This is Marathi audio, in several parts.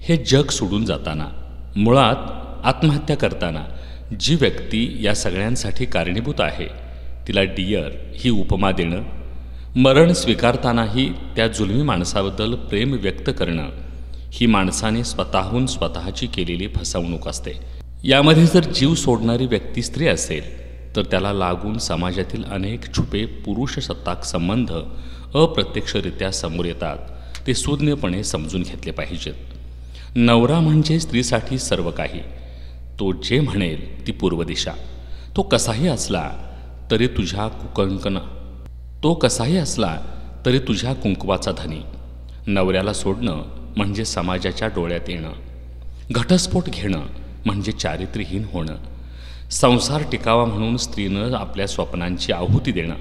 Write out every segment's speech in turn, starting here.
हे जग सोडून जाताना, मुळात आत्महत्या करताना जी व्यक्ती या सगळ्यांसाठी कारणीभूत आहे तिला डियर ही उपमा देणं, मरण स्वीकारतानाही त्या जुलमी माणसाबद्दल प्रेम व्यक्त करणं, ही माणसाने स्वतःहून स्वतःची केलेली फसवणूक असते. यामध्ये जर जीव सोडणारी व्यक्ती स्त्री असेल तर त्याला लागून समाजातील अनेक छुपे पुरुष सत्ताक संबंध अप्रत्यक्षरित्या समोर येतात. ते सुज्ञपणे समजून घेतले पाहिजेत. नवरा म्हणजे स्त्रीसाठी सर्व काही. तो जे म्हणेल ती पूर्व दिशा. तो कसाही असला तरी तुझ्या कुंकवाचा धनी. नवऱ्याला सोडणं म्हणजे समाजाच्या डोळ्यात येणं. घटस्फोट घेणं म्हणजे चारित्र्यहीन होणं. संसार टिकावा म्हणून स्त्रीनं आपल्या स्वप्नांची आहुती देणं.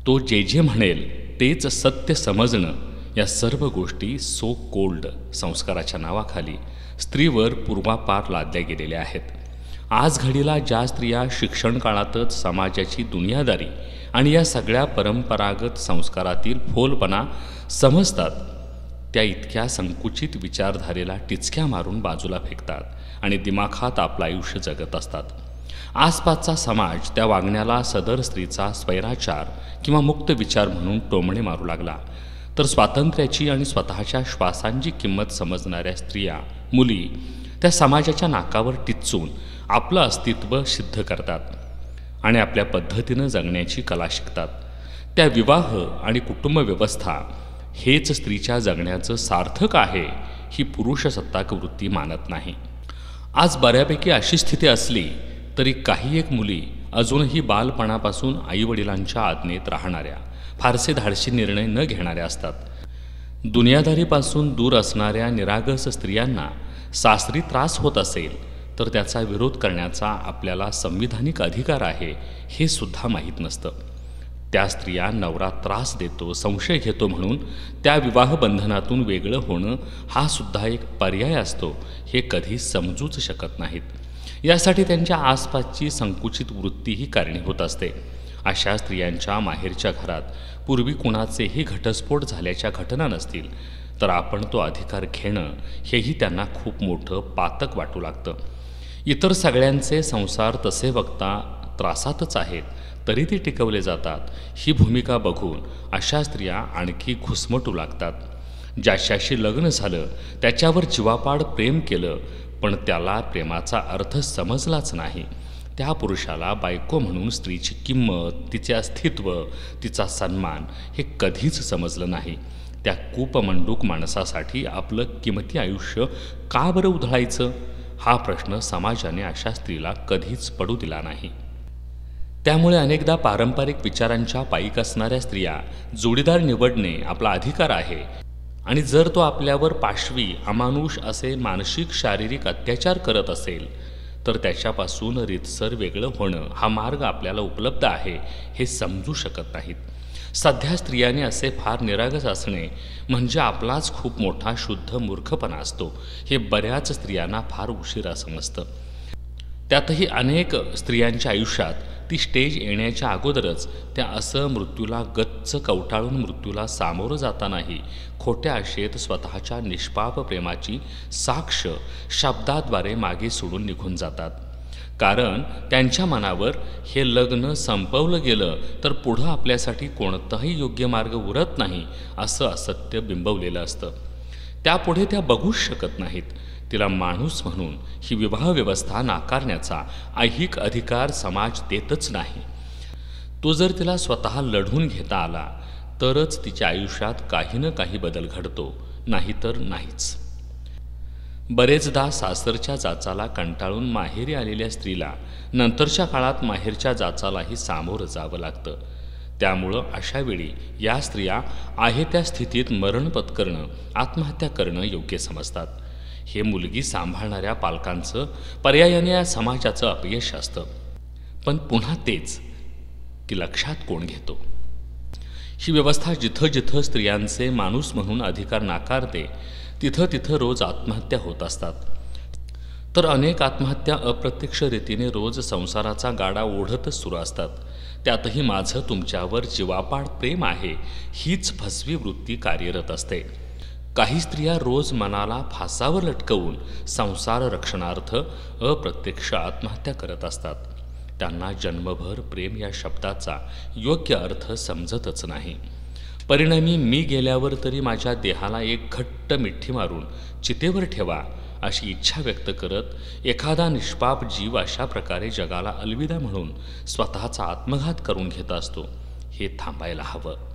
तो जे म्हणेल तेच सत्य समजणं, या सर्व गोष्टी सो कोल्ड संस्काराच्या नावाखाली स्त्रीवर पूर्वापार लादल्या गेलेल्या आहेत. आज घडीला ज्या स्त्रिया शिक्षण काळातच समाजाची दुनियादारी आणि या सगळ्या परंपरागत संस्कारातील फोलपणा समजतात, त्या इतक्या संकुचित विचारधारेला टिचक्या मारून बाजूला फेकतात आणि दिमाखात आपलं आयुष्य जगत असतात. आसपासचा समाज त्या वागण्याला सदर स्त्रीचा स्वैराचार किंवा मुक्त विचार म्हणून टोमणे मारू लागला, तर स्वातंत्र्याची आणि स्वतःच्या श्वासांची किंमत समजणाऱ्या स्त्रिया, मुली त्या समाजाच्या नाकावर टिच्चून आपलं अस्तित्व सिद्ध करतात आणि आपल्या पद्धतीनं जगण्याची कला शिकतात. त्या विवाह आणि कुटुंब व्यवस्था हेच स्त्रीच्या जगण्याचं सार्थक आहे ही पुरुषसत्ताक वृत्ती मानत नाही. आज बऱ्यापैकी अशी स्थिती असली तरी काही एक मुली अजूनही बालपणापासून आईवडिलांच्या आज्ञेत राहणाऱ्या, फारसे धाडसी निर्णय न घेणाऱ्या असतात. दुनियादारीपासून दूर असणाऱ्या निरागस स्त्रियांना सासरी त्रास होत असेल तर त्याचा विरोध करण्याचा आपल्याला संविधानिक अधिकार आहे हे सुद्धा माहीत नसतं. त्या स्त्रिया नवरा त्रास देतो, संशय घेतो म्हणून त्या विवाहबंधनातून वेगळं होणं हा सुद्धा एक पर्याय असतो हे कधी समजूच शकत नाहीत. यासाठी त्यांच्या आसपासची संकुचित वृत्तीही कारणीभूत असते. अशा स्त्रियांच्या माहेरच्या घरात पूर्वी कुणाचेही घटस्फोट झाल्याच्या घटना नसतील तर आपण तो अधिकार घेणं हेही त्यांना खूप मोठं पातक वाटू लागतं. इतर सगळ्यांचे संसार तसे बघता त्रासातच आहेत तरी ते टिकवले जातात, ही भूमिका बघून अशा स्त्रिया आणखी घुसमटू लागतात. ज्याच्याशी लग्न झालं त्याच्यावर जीवापाड प्रेम केलं पण त्याला प्रेमाचा अर्थ समजलाच नाही, त्या पुरुषाला बायको म्हणून स्त्रीची किंमत, तिचे अस्तित्व, तिचा सन्मान हे कधीच समजलं नाही. त्या कूपमंडूक माणसासाठी आपलं किमती आयुष्य का बरं उधळायचं हा प्रश्न समाजाने अशा स्त्रीला कधीच पडू दिला नाही. त्यामुळे अनेकदा पारंपरिक विचारांच्या पायीक असणाऱ्या स्त्रिया जोडीदार निवडणे आपला अधिकार आहे आणि जर तो आपल्यावर पाशवी, अमानुष असे मानसिक शारीरिक अत्याचार करत असेल तर त्याच्यापासून रीतसर वेगळं होणं हा मार्ग आपल्याला उपलब्ध आहे हे समजू शकत नाहीत. सध्या स्त्रियांनी असे फार निरागस असणे म्हणजे आपलाच खूप मोठा शुद्ध मूर्खपणा असतो हे बऱ्याच स्त्रियांना फार उशिरा समजतं. त्यातही अनेक स्त्रियांच्या आयुष्यात ती स्टेज येण्याच्या अगोदरच त्या असं मृत्यूला गच्च कवटाळून मृत्यूला सामोरं जातानाही खोट्या आशेत स्वतःच्या निष्पाप प्रेमाची साक्ष शब्दाद्वारे मागे सोडून निघून जातात. कारण त्यांच्या मनावर हे लग्न संपवलं गेलं तर पुढं आपल्यासाठी कोणताही योग्य मार्ग उरत नाही असं असत्य बिंबवलेलं असतं. त्यापुढे त्या बघूच शकत नाहीत. तिला माणूस म्हणून ही विवाह व्यवस्था नाकारण्याचा ऐहिक अधिकार समाज देतच नाही. तो जर तिला स्वतः लढून घेता आला तरच तिच्या आयुष्यात काही ना काही बदल घडतो, नाहीतर नाहीच. बरेचदा सासरच्या जाचाला कंटाळून माहेरी आलेल्या स्त्रीला नंतरच्या काळात माहेरच्या जाचालाही सामोरं जावं लागतं. त्यामुळं अशावेळी या स्त्रिया आहे त्या स्थितीत मरण पत्करणं, आत्महत्या करणं योग्य समजतात. हे मुलगी सांभाळणाऱ्या पालकांचं, पर्यायाने या समाजाचं अपयश असतं. पण पुन्हा तेच की लक्षात कोण घेतो. ही व्यवस्था जिथं जिथं स्त्रियांचे माणूस म्हणून अधिकार नाकारते तिथं तिथं रोज आत्महत्या होत असतात. तर अनेक आत्महत्या अप्रत्यक्ष रीतीने रोज संसाराचा गाडा ओढतच सुरू असतात. त्यातही माझं तुमच्यावर जीवापाड प्रेम आहे हीच फसवी वृत्ती कार्यरत असते. काही स्त्रिया रोज मनाला फासावर लटकवून संसार रक्षणार्थ अप्रत्यक्ष आत्महत्या करत असतात. त्यांना जन्मभर प्रेम या शब्दाचा योग्य अर्थ समजतच नाही. परिणामी मी गेल्यावर तरी माझ्या देहाला एक घट्ट मिठी मारून चितेवर ठेवा अशी इच्छा व्यक्त करत एखादा निष्पाप जीव अशा प्रकारे जगाला अलविदा म्हणून स्वतःचा आत्मघात करून घेत असतो. हे थांबायला हवं.